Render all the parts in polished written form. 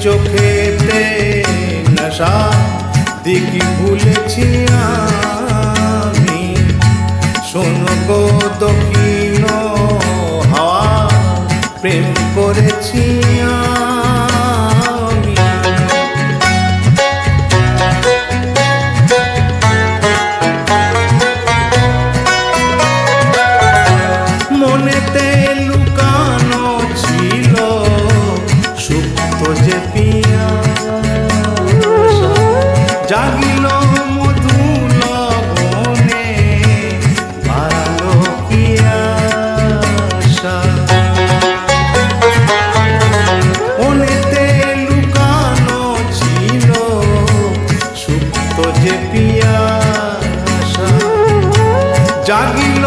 চোখেতে নেশা দিকি ভুলেছি আমি। শোনো গো দক্ষিণ হাওয়া, প্রেম করেছি আমি। মনেতে লুকানো ছিল সুপ্ত যে পিয়াসা, জাগিল মধু লবণে বাড়ালো কি আশা। মনেতে লুকানো ছিল সুপ্ত যে পিয়াসা, জাগিল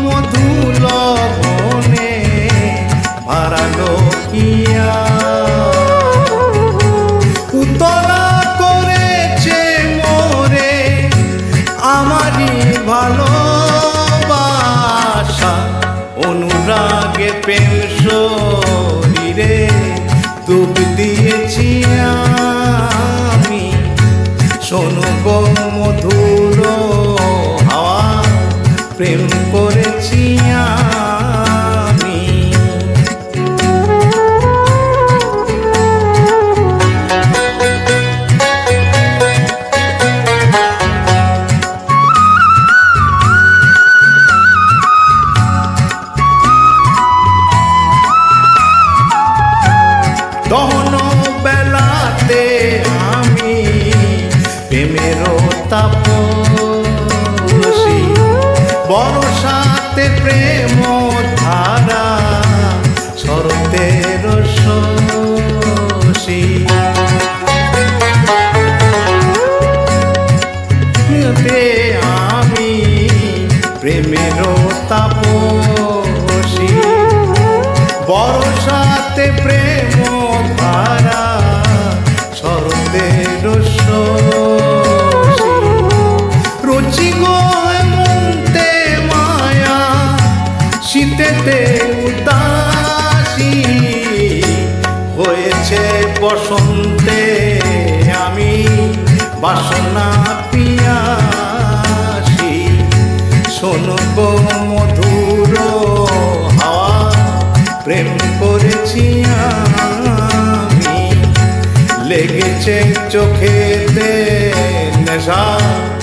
মধু লবণে বাড়ালো কি উতলা করেছে মোরে আমারই ভালোবাসা। অনুরাগে প্রেম শরীরে ডুব দিয়েছি আমি। শোনো গো মধুর হাওয়া, প্রেম করেছি আমি। দহন বেলাতে আমি প্রেমের তাপসী, বর্ষাতে প্রেম ধারা শরতের শশী। আমি প্রেমের তাপসী, বর্ষাতে প্রেম ধারা শরতের শশী। রুচি গো হেমন্তে মায়া, শীতেতে উদাসী, হয়েছে বসন্তে আমি বাসনা পিয়াসী। শোনো গো মধুর হাওয়া, প্রেম করেছি আমি। লেগেছে চোখেতে নেশা